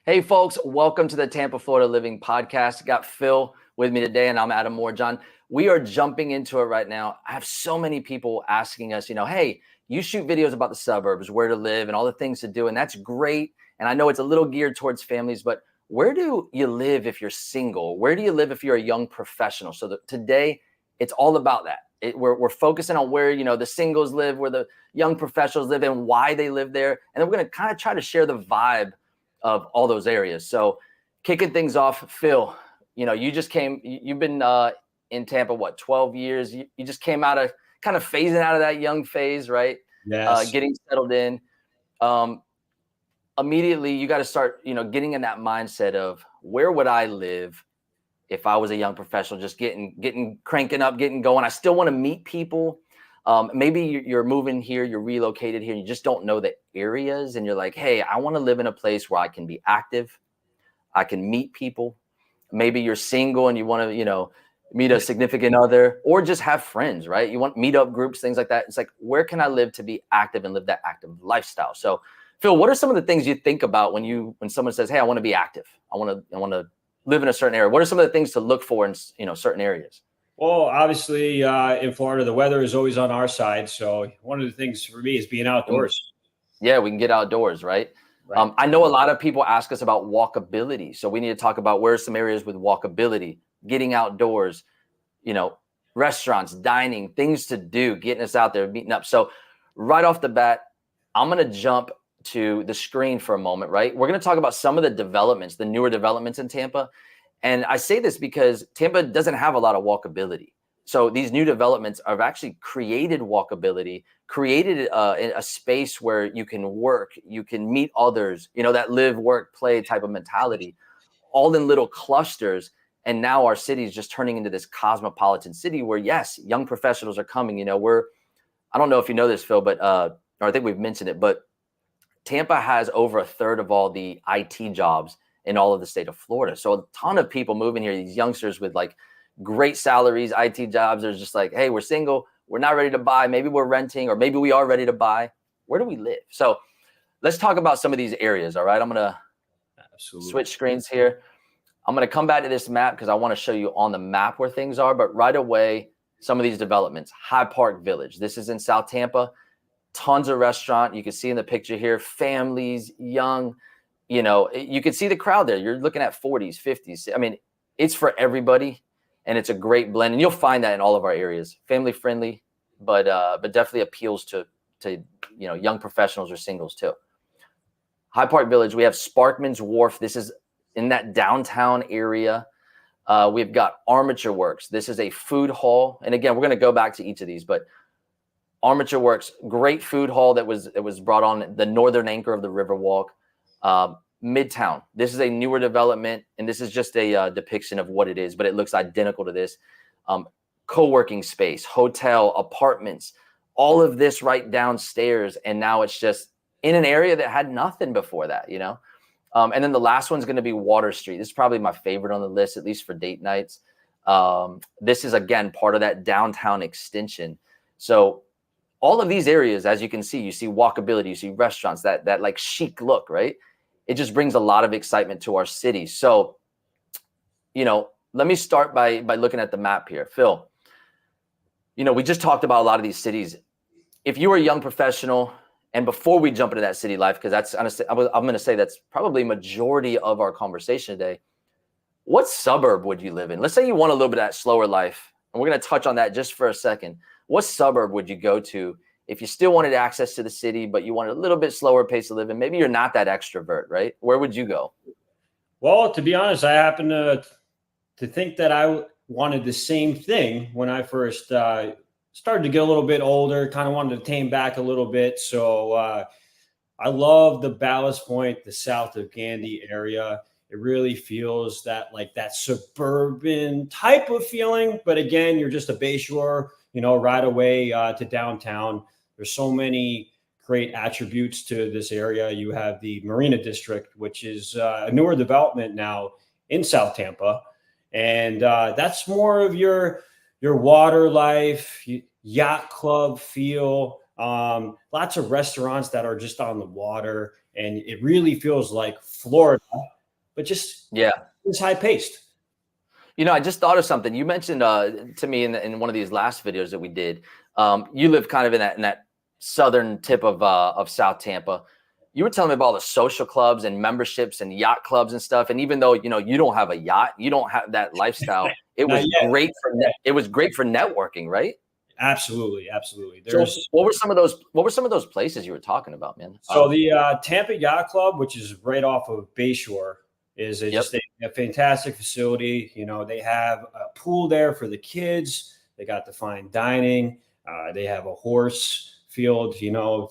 Hey, folks, welcome to the Tampa Florida Living Podcast. Got Phil with me today, and I'm Adam Moore. John, we are jumping into it right now. I have so many people asking us, hey, you shoot videos about the suburbs, where to live, and all the things to do, and that's great. And I know it's a little geared towards families, but where do you live if you're single? Where do you live if you're a young professional? So today, it's all about that. We're focusing on where, the singles live, where the young professionals live, and why they live there. And then we're going to kind of try to share the vibe of all those areas. So kicking things off, Phil, you just you've been in Tampa, 12 years? You just came out of kind of phasing out of that young phase, right? Yes. Getting settled in. Immediately, you got to start, getting in that mindset of where would I live if I was a young professional, just getting cranking up, getting going. I still want to meet people. Maybe you're moving here, you're relocated here, and you just don't know the areas, and you're like, hey, I want to live in a place where I can be active, I can meet people. Maybe you're single and you want to, meet a significant other, or just have friends, right? You want meetup groups, things like that. It's like, where can I live to be active and live that active lifestyle? So, Phil, what are some of the things you think about when someone says, hey, I want to be active, I want to live in a certain area? What are some of the things to look for in certain areas? Well, obviously, in Florida, the weather is always on our side. So one of the things for me is being outdoors. Yeah, we can get outdoors, right? Right. I know a lot of people ask us about walkability. So we need to talk about where are some areas with walkability, getting outdoors, restaurants, dining, things to do, getting us out there, meeting up. So right off the bat, I'm going to jump to the screen for a moment, right? We're going to talk about some of the developments, the newer developments in Tampa. And I say this because Tampa doesn't have a lot of walkability. So these new developments have actually created walkability, created a space where you can work, you can meet others, that live, work, play type of mentality, all in little clusters. And now our city is just turning into this cosmopolitan city where, yes, young professionals are coming. I don't know if you know this, Phil, but or I think we've mentioned it, but Tampa has over a third of all the IT jobs in all of the state of Florida. So a ton of people moving here, these youngsters with like great salaries, IT jobs. They're just like, hey, we're single, we're not ready to buy. Maybe we're renting, or maybe we are ready to buy. Where do we live? So let's talk about some of these areas. All right. I'm going to switch screens here. I'm going to come back to this map because I want to show you on the map where things are. But right away, some of these developments. Hyde Park Village. This is in South Tampa. Tons of restaurant. You can see in the picture here, families, young, you can see the crowd there. You're looking at 40s, 50s. I mean, it's for everybody, and it's a great blend. And you'll find that in all of our areas, family friendly, but definitely appeals to young professionals or singles too. Hyde Park Village. We have Sparkman's Wharf. This is in that downtown area. We've got Armature Works. This is a food hall. And again, we're going to go back to each of these, but Armature Works, great food hall that was brought on the northern anchor of the Riverwalk. Midtown. This is a newer development, and this is just a depiction of what it is, but it looks identical to this. Co-working space, hotel, apartments, all of this right downstairs, and now it's just in an area that had nothing before that, and then the last one's going to be Water Street. This is probably my favorite on the list, at least for date nights. This is, again, part of that downtown extension. So all of these areas, as you can see, you see walkability, you see restaurants, that like chic look, right? It just brings a lot of excitement to our city. So, let me start by looking at the map here. Phil, we just talked about a lot of these cities. If you were a young professional, and before we jump into that city life, because that's honestly, I'm going to say that's probably majority of our conversation today. What suburb would you live in? Let's say you want a little bit of that slower life, and we're going to touch on that just for a second. What suburb would you go to if you still wanted access to the city, but you wanted a little bit slower pace of living? Maybe you're not that extrovert, right? Where would you go? Well, to be honest, I happen to think that I wanted the same thing when I first started to get a little bit older, kind of wanted to tame back a little bit. So I love the Ballast Point, the south of Gandy area. It really feels that suburban type of feeling. But again, you're just a bayshore, right away to downtown. There's so many great attributes to this area. You have the Marina District, which is a newer development now in South Tampa. And that's more of your water life, yacht club feel, lots of restaurants that are just on the water. And it really feels like Florida but just Yeah. it's high paced. I just thought of something. You mentioned to me in one of these last videos that we did. You live kind of in that southern tip of South Tampa. You were telling me about all the social clubs and memberships and yacht clubs and stuff. And even though you don't have a yacht, you don't have that lifestyle. It was great for networking, right? Absolutely, absolutely. So what were some of those places you were talking about, man? So the Tampa Yacht Club, which is right off of Bayshore, is just a fantastic facility. They have a pool there for the kids. They got the fine dining. They have a horse field,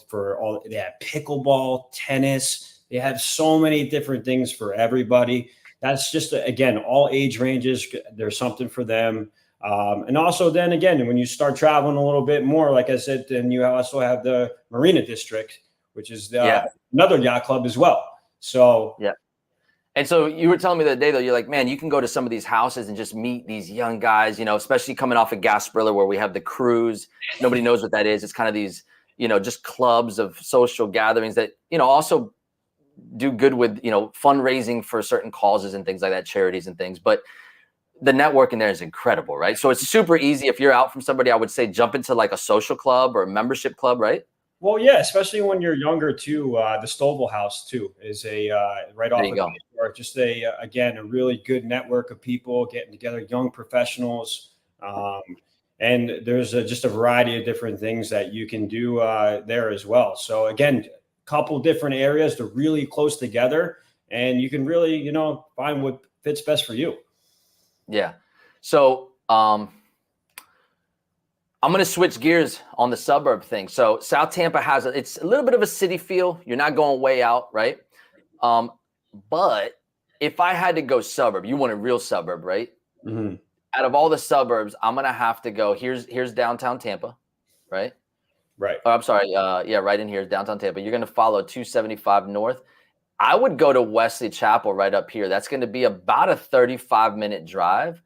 for all. They have pickleball, tennis. They have so many different things for everybody. That's just, again, all age ranges. There's something for them. And also then again, when you start traveling a little bit more, like I said, then you also have the Marina District, which is another yacht club as well. So yeah. And so you were telling me the other day, though, you're like, man, you can go to some of these houses and just meet these young guys, especially coming off of Gasparilla where we have the cruise. Nobody knows what that is. It's kind of these, just clubs of social gatherings that, also do good with, fundraising for certain causes and things like that, charities and things. But the networking there is incredible, right? So it's super easy. If you're out from somebody, I would say jump into like a social club or a membership club, right? Well, yeah, especially when you're younger too. The Stovall House too is a right off of or just again a really good network of people getting together, young professionals, and there's just a variety of different things that you can do there as well. So again, a couple different areas. They're really close together, and you can really find what fits best for you. Yeah. So I'm going to switch gears on the suburb thing. So South Tampa it's a little bit of a city feel. You're not going way out, right? But if I had to go suburb, you want a real suburb, right? Mm-hmm. Out of all the suburbs, I'm going to have to go. Here's downtown Tampa, right? Right. Oh, I'm sorry. Right in here is downtown Tampa. You're going to follow 275 north. I would go to Wesley Chapel right up here. That's going to be about a 35-minute drive.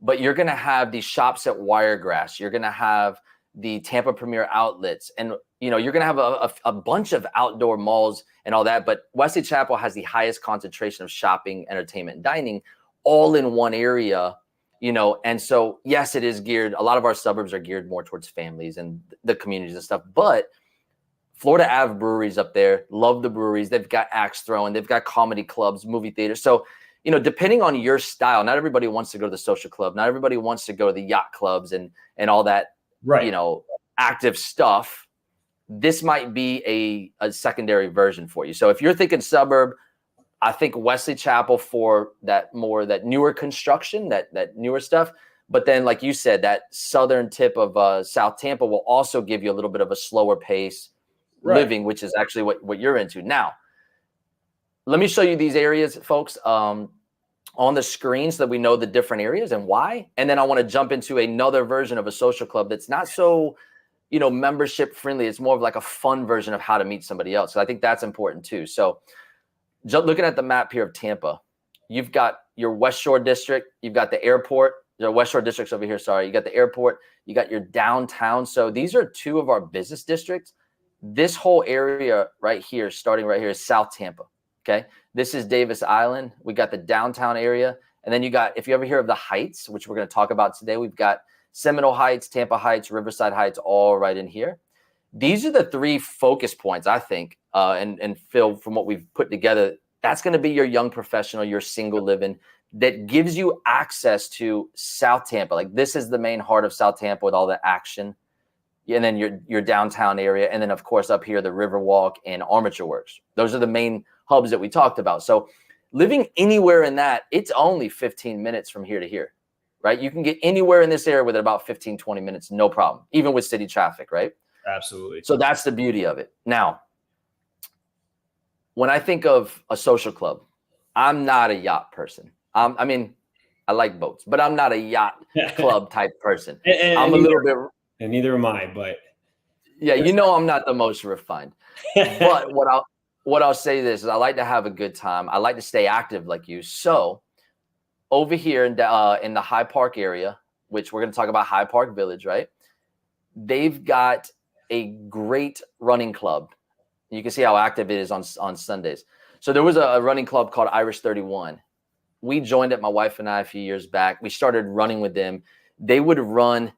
But you're going to have these shops at Wiregrass. You're going to have the Tampa Premier Outlets. And, you're going to have a bunch of outdoor malls and all that. But Wesley Chapel has the highest concentration of shopping, entertainment, and dining all in one area, And so, yes, it is geared. A lot of our suburbs are geared more towards families and the communities and stuff. But Florida Ave breweries up there, love the breweries. They've got axe throwing. They've got comedy clubs, movie theaters. So, depending on your style, not everybody wants to go to the social club. Not everybody wants to go to the yacht clubs and all that, right. Active stuff. This might be a secondary version for you. So if you're thinking suburb, I think Wesley Chapel for that newer construction, that newer stuff. But then, like you said, that southern tip of South Tampa will also give you a little bit of a slower pace living, which is actually what you're into. Now, let me show you these areas, folks, on the screen so that we know the different areas and why. And then I want to jump into another version of a social club that's not so, membership friendly. It's more of like a fun version of how to meet somebody else. So I think that's important too. So looking at the map here of Tampa, you've got your West Shore district, you've got the airport. The West Shore district's over here. Sorry. You got the airport, you got your downtown. So these are two of our business districts. This whole area right here, starting right here, is South Tampa. Okay. This is Davis Island. We got the downtown area. And then you got, if you ever hear of the Heights, which we're going to talk about today, we've got Seminole Heights, Tampa Heights, Riverside Heights, all right in here. These are the three focus points, I think, and Phil, from what we've put together, that's going to be your young professional, your single living that gives you access to South Tampa. Like this is the main heart of South Tampa with all the action. And then your downtown area. And then, of course, up here, the Riverwalk and Armature Works. Those are the main hubs that we talked about. So living anywhere in that, it's only 15 minutes from here to here, right? You can get anywhere in this area within about 15, 20 minutes, no problem, even with city traffic, right? Absolutely. So that's the beauty of it. Now, when I think of a social club, I'm not a yacht person. I mean, I like boats, but I'm not a yacht club type person. I'm a little bit... And neither am I, but yeah, I'm not the most refined. But what I'll say this is I like to have a good time. I like to stay active like you. So over here in the High Park area, which we're going to talk about High Park Village, right? They've got a great running club. You can see how active it is on Sundays. So there was a running club called Irish 31. We joined it, my wife and I, a few years back. We started running with them. They would run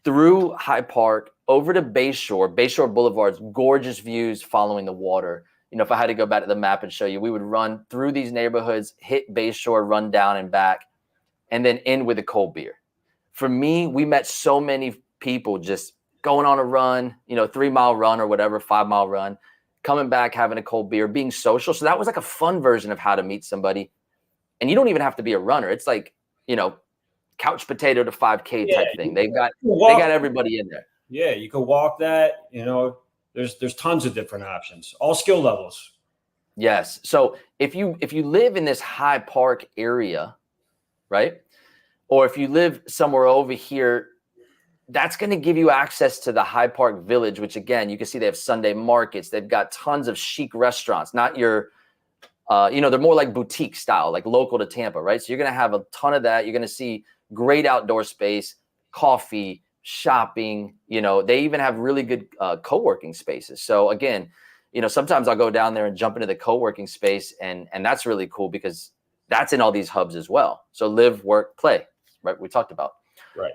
through High Park over to Bayshore Boulevard's gorgeous views following the water. You know, if I had to go back to the map and show you, we would run through these neighborhoods, hit Bayshore, run down and back, and then end with a cold beer. For me, we met so many people just going on a run, 3-mile run or whatever, 5-mile run, coming back, having a cold beer, being social. So that was like a fun version of how to meet somebody. And you don't even have to be a runner. It's like, couch potato to 5K type thing. They got everybody in there. Yeah, you can walk that. There's tons of different options, all skill levels. Yes. So if you live in this High Park area, right, or if you live somewhere over here, that's going to give you access to the High Park Village, which again, you can see they have Sunday markets. They've got tons of chic restaurants, not your they're more like boutique style, like local to Tampa, right? So you're going to have a ton of that. You're going to see great outdoor space, coffee, shopping. They even have really good co-working spaces. So again, sometimes I'll go down there and jump into the co-working space, and that's really cool because that's in all these hubs as well. So live, work, play, right? We talked about. Right.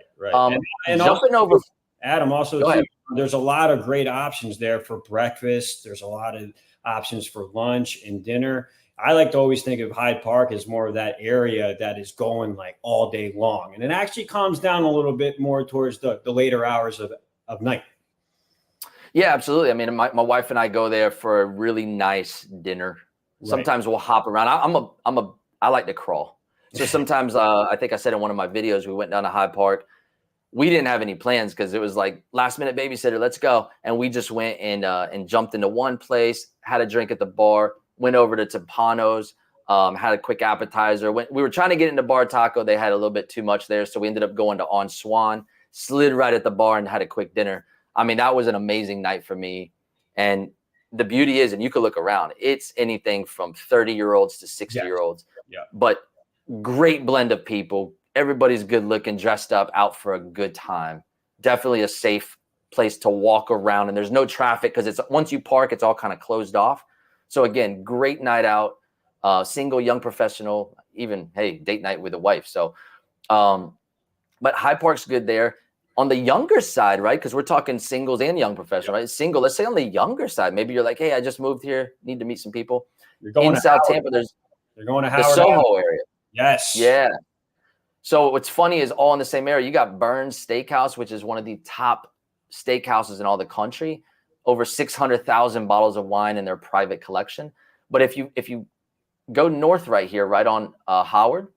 And jumping also, over, Adam, also too, there's a lot of great options there for breakfast. There's a lot of options for lunch and dinner. I like to always think of Hyde Park as more of that area that is going like all day long. And it actually calms down a little bit more towards the later hours of night. Yeah, absolutely. I mean, my wife and I go there for a really nice dinner. Right. Sometimes we'll hop around. I like to crawl. So sometimes I think I said in one of my videos, we went down to Hyde Park. We didn't have any plans because it was like last minute babysitter, let's go. And we just went and jumped into one place, had a drink at the bar, went over to Tampano's, had a quick appetizer. We were trying to get into Bar Taco. They had a little bit too much there. So we ended up going to On Swan, slid right at the bar and had a quick dinner. I mean, that was an amazing night for me. And the beauty is, and you could look around, it's anything from 30-year-olds to 60-year-olds. Yeah. But great blend of people. Everybody's good looking, dressed up, out for a good time. Definitely a safe place to walk around. And there's no traffic because once you park, it's all kind of closed off. So again, great night out, single, young professional, even, hey, date night with a wife. So, but Hyde Park's good there. On the younger side, right? Because we're talking singles and young professional, right? Single, let's say on the younger side, maybe you're like, hey, I just moved here, need to meet some people. You're going in to South Howard. Tampa, You're going to the Howard Soho area. Yes. Yeah. So what's funny is all in the same area. You got Burns Steakhouse, which is one of the top steakhouses in all the country. Over 600,000 bottles of wine in their private collection. But if you go north right here, right on Howard,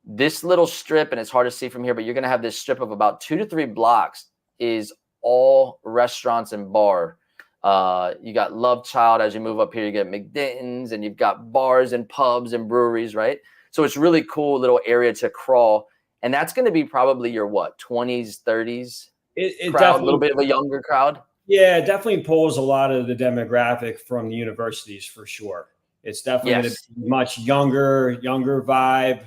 this little strip, and it's hard to see from here, but you're going to have this strip of about 2 to 3 blocks is all restaurants and bar. You got Love Child. As you move up here, you get McDenton's, and you've got bars and pubs and breweries, right? So it's really cool little area to crawl. And that's going to be probably your 20s, 30s crowd, a little bit of a younger crowd. Yeah, it definitely pulls a lot of the demographic from the universities for sure. It's definitely going to be much younger vibe.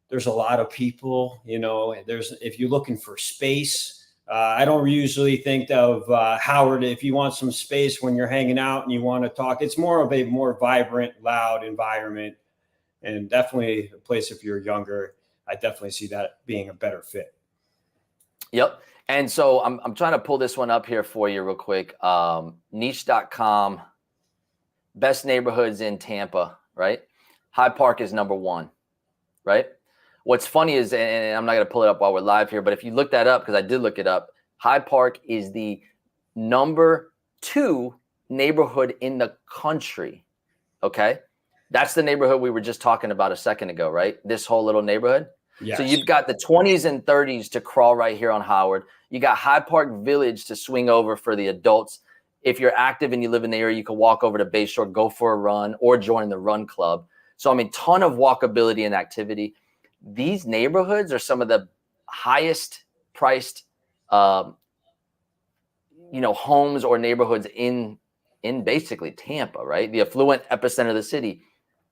There's a lot of people, if you're looking for space, I don't usually think of Howard. If you want some space when you're hanging out and you want to talk, it's more of a more vibrant, loud environment, and definitely a place if you're younger. I definitely see that being a better fit. Yep. And so I'm trying to pull this one up here for you real quick. Niche.com, best neighborhoods in Tampa, right? Hyde Park is number 1, right? What's funny is, and I'm not going to pull it up while we're live here, but if you look that up, because I did look it up, Hyde Park is the number 2 neighborhood in the country, okay? That's the neighborhood we were just talking about a second ago, right? This whole little neighborhood. Yes. So you've got the 20s and 30s to crawl right here on Howard. You got Hyde Park Village to swing over for the adults. If you're active and you live in the area, you can walk over to Bayshore, go for a run, or join the run club. So, I mean, ton of walkability and activity. These neighborhoods are some of the highest priced, homes or neighborhoods in basically Tampa, right? The affluent epicenter of the city.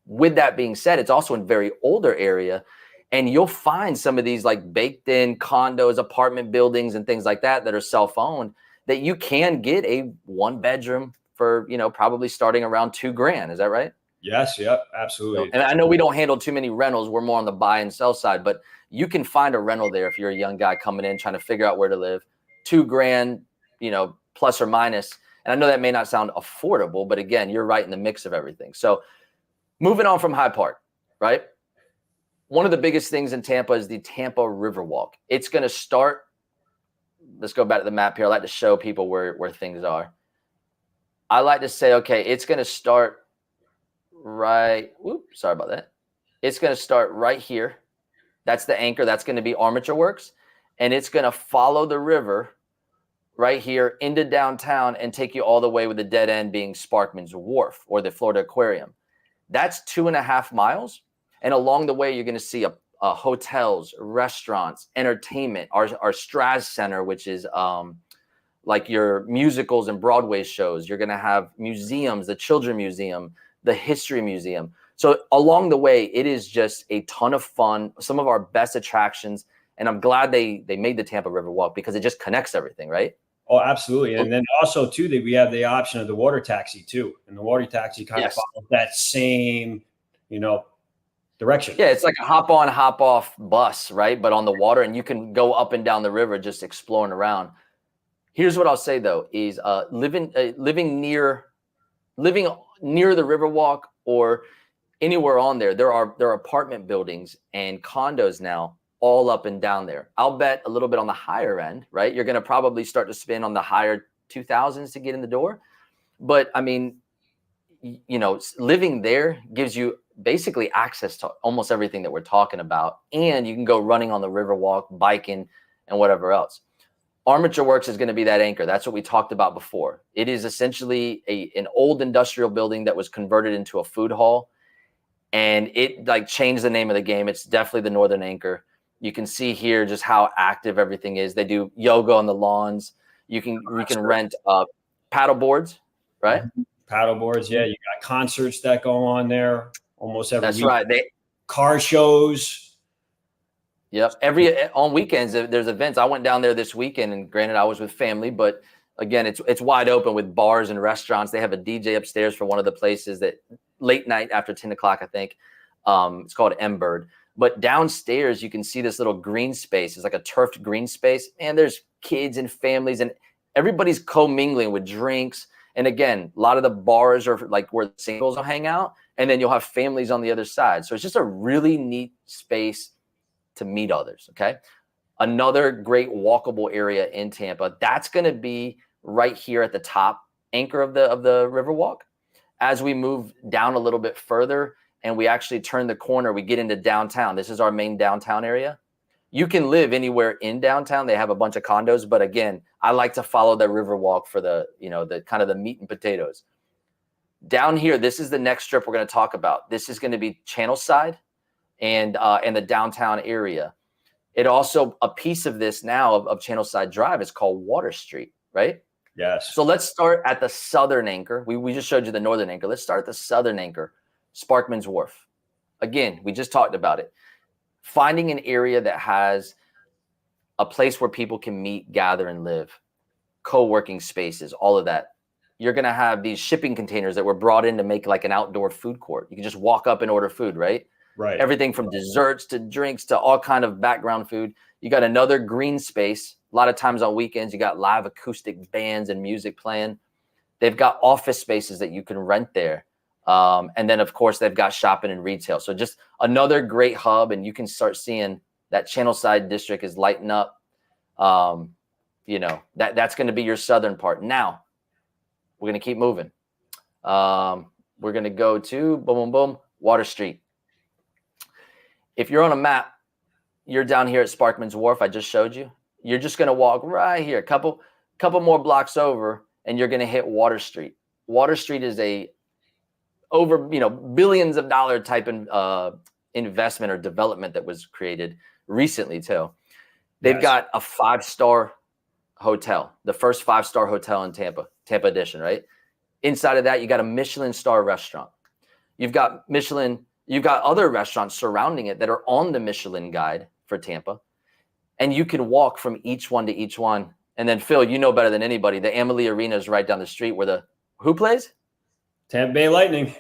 With that being said, it's also in very older area. And you'll find some of these like baked in condos, apartment buildings, and things like that are self-owned that you can get a 1-bedroom, for, probably starting around $2,000. Is that right? Yes. Yep. So, Absolutely. and I know we don't handle too many rentals. We're more on the buy and sell side, but you can find a rental there if you're a young guy coming in trying to figure out where to live. $2,000, plus or minus. And I know that may not sound affordable, but again, you're right in the mix of everything. So moving on from Hyde Park, right? One of the biggest things in Tampa is the Tampa Riverwalk. It's going to start. Let's go back to the map here. I like to show people where things are. I like to say, okay, it's going to start right. Whoops, sorry about that. It's going to start right here. That's the anchor. That's going to be Armature Works. And it's going to follow the river right here into downtown and take you all the way with the dead end being Sparkman's Wharf or the Florida Aquarium. That's 2.5 miles. And along the way, you're going to see hotels, restaurants, entertainment, our Straz Center, which is like your musicals and Broadway shows. You're going to have museums, the Children's Museum, the History Museum. So along the way, it is just a ton of fun, some of our best attractions. And I'm glad they made the Tampa Riverwalk because it just connects everything, right? Oh, absolutely. And then also too, that we have the option of the water taxi too. And the water taxi kind of follows that same, direction. Yeah, it's like a hop on, hop off bus, right? But on the water, and you can go up and down the river just exploring around. Here's what I'll say though: is living near the Riverwalk or anywhere on there. There are apartment buildings and condos now all up and down there. I'll bet a little bit on the higher end, right? You're going to probably start to spend on the higher 2000s to get in the door. But I mean, living there gives you basically access to almost everything that we're talking about. And you can go running on the Riverwalk, biking, and whatever else. Armature Works is going to be that anchor. That's what we talked about before. It is essentially an old industrial building that was converted into a food hall. And it changed the name of the game. It's definitely the Northern Anchor. You can see here just how active everything is. They do yoga on the lawns. We can rent paddle boards, right? Paddle boards, yeah. You got concerts that go on there almost every week. That's right. Car shows. Yep. On weekends there's events. I went down there this weekend, and granted I was with family, but again, it's wide open with bars and restaurants. They have a DJ upstairs for one of the places that late night after 10 o'clock, I think. It's called M-Bird. But downstairs, you can see this little green space. It's like a turfed green space. And there's kids and families, and everybody's commingling with drinks. And again, a lot of the bars are like where the singles will hang out. And then you'll have families on the other side. So it's just a really neat space to meet others, okay? Another great walkable area in Tampa. That's going to be right here at the top anchor of the Riverwalk. As we move down a little bit further, and we actually turn the corner, we get into downtown. This is our main downtown area. You can live anywhere in downtown. They have a bunch of condos, but again, I like to follow the Riverwalk for the kind of the meat and potatoes. Down here, this is the next strip we're going to talk about. This is going to be Channel Side and the downtown area. It also, a piece of this now of Channel Side Drive is called Water Street, right? Yes. So let's start at the southern anchor. We just showed you the northern anchor. Let's start at the southern anchor. Sparkman's Wharf. Again, we just talked about it. Finding an area that has a place where people can meet, gather, and live, co-working spaces, all of that. You're going to have these shipping containers that were brought in to make like an outdoor food court. You can just walk up and order food, right? Right. Everything from desserts to drinks to all kind of background food. You got another green space. A lot of times on weekends, you got live acoustic bands and music playing. They've got office spaces that you can rent there. And then, of course, they've got shopping and retail. So just another great hub, and you can start seeing that Channel Side district is lighting up. That's going to be your southern part. Now, we're going to keep moving. We're going to go to, boom, boom, boom, Water Street. If you're on a map, you're down here at Sparkman's Wharf. I just showed you. You're just going to walk right here, a couple more blocks over, and you're going to hit Water Street. Water Street is over billions of dollar type investment or development that was created recently too. They've got a 5-star hotel, the first 5-star hotel in Tampa edition, right? Inside of that, you got a Michelin star restaurant. You've got other restaurants surrounding it that are on the Michelin guide for Tampa. And you can walk from each one to each one. And then Phil, you know better than anybody, the Amalie Arena is right down the street where the Who plays? Tampa Bay Lightning.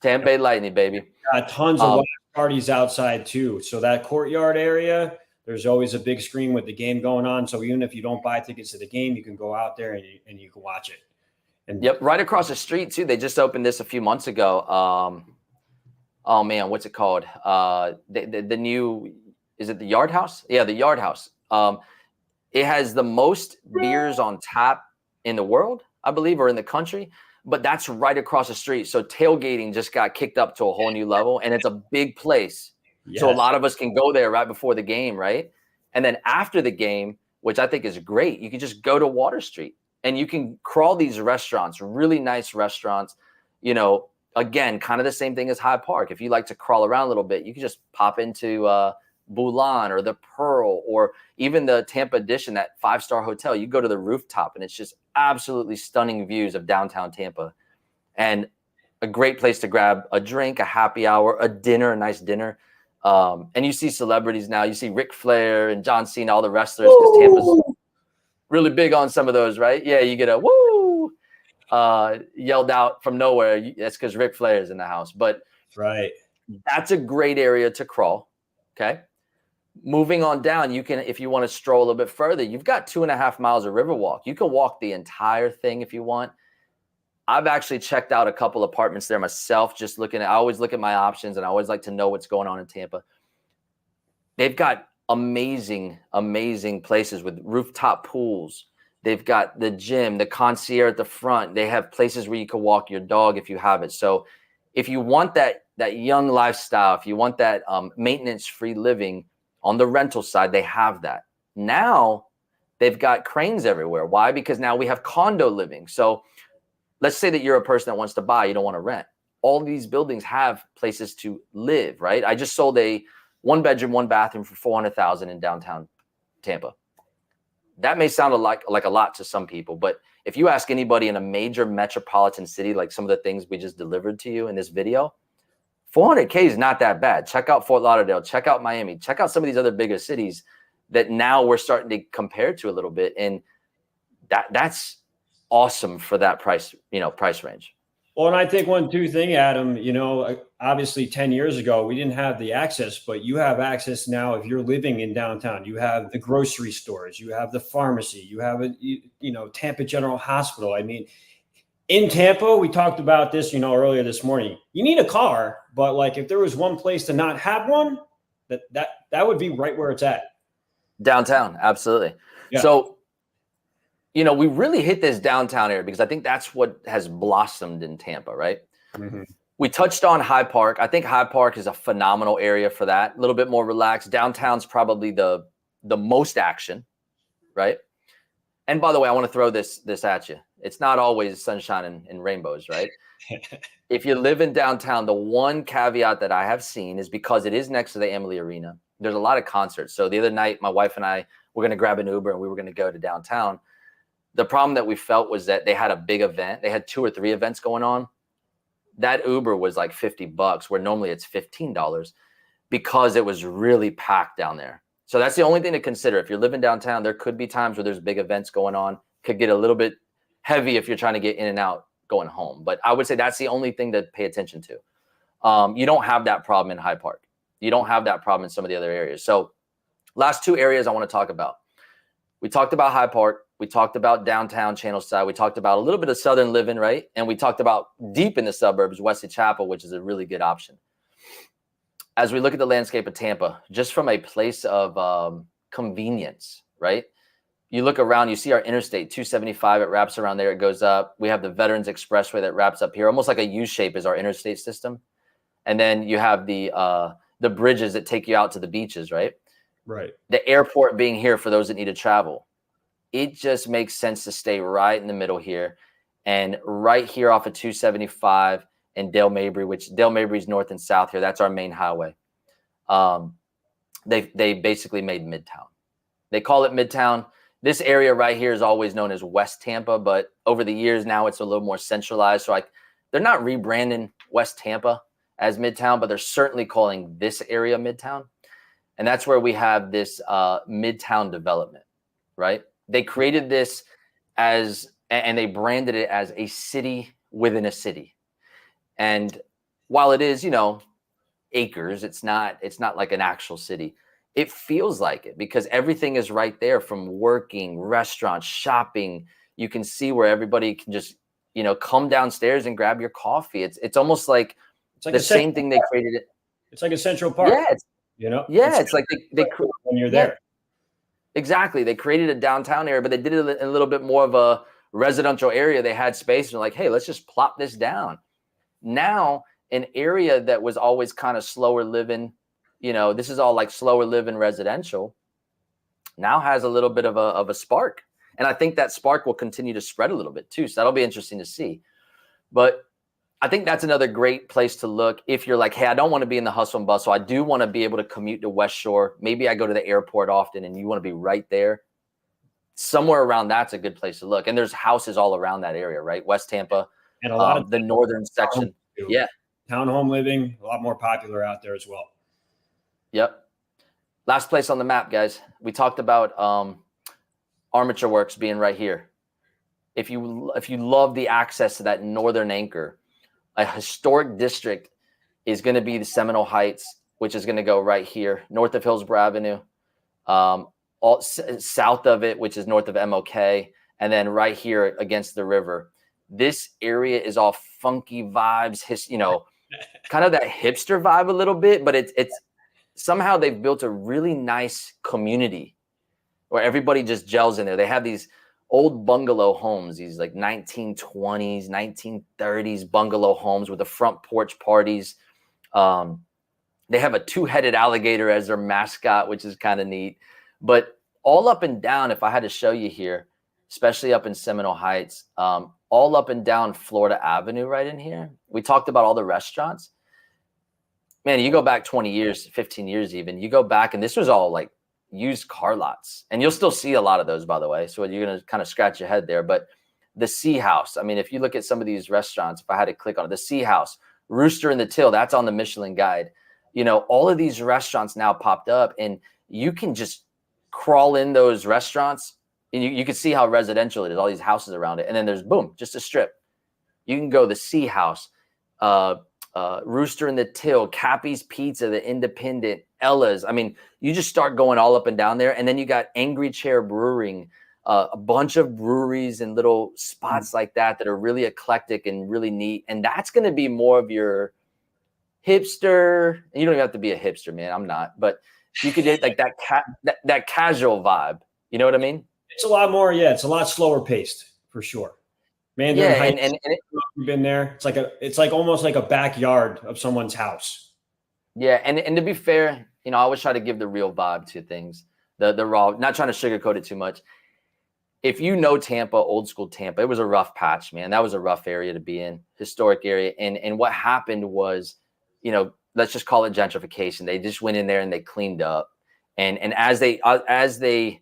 Tampa Bay Lightning, baby. Tons of watch parties outside too. So that courtyard area, there's always a big screen with the game going on. So even if you don't buy tickets to the game, you can go out there and you can watch it. And yep, right across the street too. They just opened this a few months ago. Oh man, what's it called? The new, is it the Yard House? Yeah, the Yard House. It has the most beers on tap in the world, I believe, or in the country. But that's right across the street. So tailgating just got kicked up to a whole new level, and it's a big place. Yes. So a lot of us can go there right before the game, right? And then after the game, which I think is great, you can just go to Water Street and you can crawl these restaurants, really nice restaurants. You know, again, kind of the same thing as Hyde Park. If you like to crawl around a little bit, you can just pop into Boulan or the Pearl or even the Tampa Edition, that 5-star hotel. You go to the rooftop and it's just absolutely stunning views of downtown Tampa, and a great place to grab a drink, a happy hour, a dinner, a nice dinner. And you see celebrities now. You see Ric Flair and John Cena, all the wrestlers, because Tampa's really big on some of those, right? Yeah, you get a woo yelled out from nowhere. That's because Ric Flair is in the house. But right, that's a great area to crawl. Okay. Moving on down, you can, if you want to stroll a little bit further, you've got 2.5 miles of Riverwalk. You can walk the entire thing if you want. I've actually checked out a couple apartments there myself, just looking at, I always look at my options and I always like to know what's going on in Tampa. They've got amazing, amazing places with rooftop pools. They've got the gym, the concierge at the front. They have places where you can walk your dog if you have it. So if you want that young lifestyle, if you want that maintenance-free living, on the rental side, they have that. Now they've got cranes everywhere. Why? Because now we have condo living. So let's say that you're a person that wants to buy, you don't want to rent. All these buildings have places to live, right? I just sold a 1-bedroom, 1-bathroom for $400,000 in downtown Tampa. That may sound like a lot to some people, but if you ask anybody in a major metropolitan city, like some of the things we just delivered to you in this video, $400K is not that bad. Check out Fort Lauderdale. Check out Miami. Check out some of these other bigger cities that now we're starting to compare to a little bit. And that's awesome for that price, price range. Well, and I think one thing, Adam, obviously 10 years ago, we didn't have the access, but you have access now. If you're living in downtown, you have the grocery stores, you have the pharmacy, you have Tampa General Hospital. I mean, in Tampa, we talked about this, earlier this morning. You need a car, but like if there was one place to not have one, that would be right where it's at. Downtown, absolutely. Yeah. So, we really hit this downtown area because I think that's what has blossomed in Tampa, right? Mm-hmm. We touched on Hyde Park. I think Hyde Park is a phenomenal area for that. A little bit more relaxed. Downtown's probably the most action, right? And by the way, I want to throw this at you. It's not always sunshine and rainbows, right? If you live in downtown, the one caveat that I have seen is because it is next to the Amalie Arena, there's a lot of concerts. So the other night, my wife and I were going to grab an Uber and we were going to go to downtown. The problem that we felt was that they had a big event. They had 2 or 3 events going on. That Uber was like $50, where normally it's $15 because it was really packed down there. So that's the only thing to consider. If you're living downtown, there could be times where there's big events going on. Could get a little bit heavy if you're trying to get in and out going home. But I would say that's the only thing to pay attention to. You don't have that problem in Hyde Park. You don't have that problem in some of the other areas. So last 2 areas I want to talk about. We talked about Hyde Park. We talked about downtown Channelside. We talked about a little bit of southern living, right? And we talked about deep in the suburbs, Wesley Chapel, which is a really good option. As we look at the landscape of Tampa, just from a place of convenience, right? You look around, you see our Interstate 275, it wraps around there, it goes up. We have the Veterans Expressway that wraps up here, almost like a U shape is our interstate system. And then you have the bridges that take you out to the beaches, right? Right. The airport being here for those that need to travel. It just makes sense to stay right in the middle here. And right here off of 275 and Dale Mabry, which Dale Mabry's north and south here, that's our main highway. They basically made Midtown. They call it Midtown. This area right here is always known as West Tampa, but over the years now it's a little more centralized. So they're not rebranding West Tampa as Midtown, but they're certainly calling this area Midtown. And that's where we have this Midtown development, right? They created this as and they branded it as a city within a city. And while it is, acres, it's not like an actual city. It feels like it because everything is right there, from working, restaurants, shopping. You can see where everybody can just, come downstairs and grab your coffee. It's almost like the same thing they created it. It's like a Central Park. Yeah, it's like they when you're there. Exactly. They created a downtown area, but they did it in a little bit more of a residential area. They had space and they're like, hey, let's just plop this down. Now, an area that was always kind of slower living, this is all like slower living residential, now has a little bit of a spark. And I think that spark will continue to spread a little bit too. So that'll be interesting to see. But I think that's another great place to look if you're like, hey, I don't want to be in the hustle and bustle. I do want to be able to commute to West Shore. Maybe I go to the airport often and you want to be right there. Somewhere around that's a good place to look. And there's houses all around that area, right? West Tampa, and a lot of the northern section. Yeah. Townhome living, a lot more popular out there as well. Yep. Last place on the map, guys. We talked about Armature Works being right here. If you love the access to that northern anchor, a historic district is going to be the Seminole Heights, which is going to go right here, north of Hillsborough Avenue, all south of it, which is north of MLK, and then right here against the river. This area is all funky vibes, kind of that hipster vibe a little bit, but it's somehow they've built a really nice community where everybody just gels in there. They have these old bungalow homes, these like 1920s, 1930s bungalow homes with the front porch parties. They have a two-headed alligator as their mascot, which is kind of neat. But all up and down, if I had to show you here, especially up in Seminole Heights, all up and down Florida Avenue right in here, we talked about all the restaurants. Man, you go back 20 years, 15 years even, you go back and this was all like used car lots. And you'll still see a lot of those, by the way. So you're going to kind of scratch your head there. But the Sea House, I mean, if you look at some of these restaurants, if I had to click on it, the Sea House, Rooster and the Till, that's on the Michelin Guide. All of these restaurants now popped up and you can just crawl in those restaurants and you can see how residential it is, all these houses around it. And then there's, boom, just a strip. You can go the Sea House, Rooster and the Till, Cappy's Pizza, the Independent, Ella's. I mean, you just start going all up and down there. And then you got Angry Chair Brewing, a bunch of breweries and little spots like that are really eclectic and really neat. And that's going to be more of your hipster. You don't even have to be a hipster, man. I'm not. But you could get like that casual vibe. You know what I mean? It's a lot more. Yeah, it's a lot slower paced for sure. Man, yeah, and you've been there. It's like almost like a backyard of someone's house. Yeah, and to be fair, I always try to give the real vibe to things, the raw, not trying to sugarcoat it too much. If you know Tampa, old school Tampa, it was a rough patch, man. That was a rough area to be in, historic area. And what happened was, let's just call it gentrification. They just went in there and they cleaned up. And as they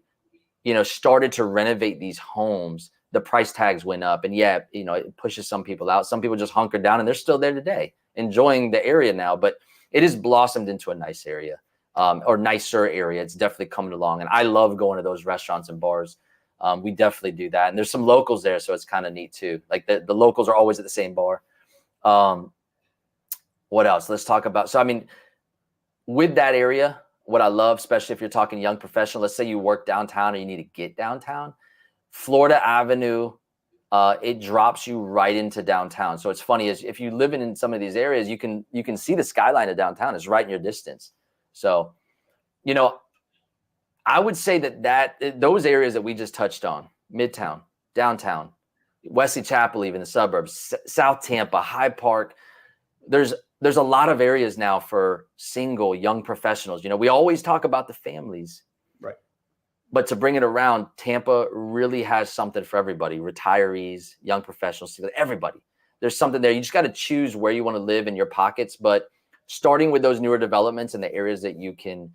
started to renovate these homes, the price tags went up. And yeah, it pushes some people out. Some people just hunkered down and they're still there today, enjoying the area now. But it has blossomed into a nice area, or nicer area. It's definitely coming along. And I love going to those restaurants and bars. We definitely do that. And there's some locals there, so it's kind of neat too. Like the locals are always at the same bar. What else? Let's talk about, so I mean, with that area, what I love, especially if you're talking young professional, let's say you work downtown or you need to get downtown, Florida Avenue, it drops you right into downtown. So it's funny, is if you live in some of these areas, you can see the skyline of downtown. It's right in your distance. So, I would say that those areas that we just touched on, Midtown, downtown, Wesley Chapel, even the suburbs, South Tampa, Hyde Park, there's a lot of areas now for single young professionals. We always talk about the families, right? But to bring it around, Tampa really has something for everybody: retirees, young professionals, everybody. There's something there. You just got to choose where you want to live in your pockets. But starting with those newer developments in the areas that you can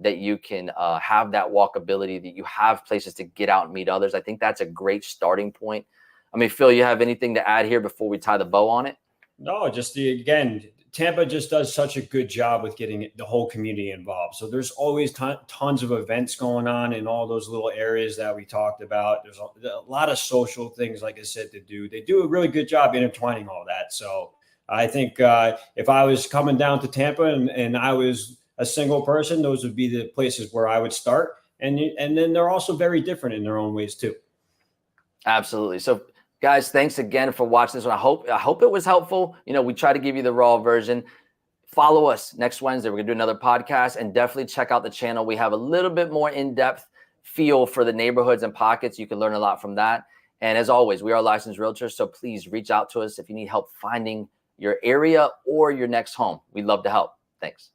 have that walkability, that you have places to get out and meet others, I think that's a great starting point. I mean, Phil, you have anything to add here before we tie the bow on it? No, just again, Tampa just does such a good job with getting the whole community involved. So there's always tons of events going on in all those little areas that we talked about. There's a lot of social things, like I said, to do. They do a really good job intertwining all that. So I think if I was coming down to Tampa and I was a single person, those would be the places where I would start. And then they're also very different in their own ways too. Absolutely. So guys, thanks again for watching this one. I hope it was helpful. We try to give you the raw version. Follow us next Wednesday. We're going to do another podcast, and definitely check out the channel. We have a little bit more in-depth feel for the neighborhoods and pockets. You can learn a lot from that. And as always, we are licensed realtors, so please reach out to us if you need help finding your area or your next home. We'd love to help. Thanks.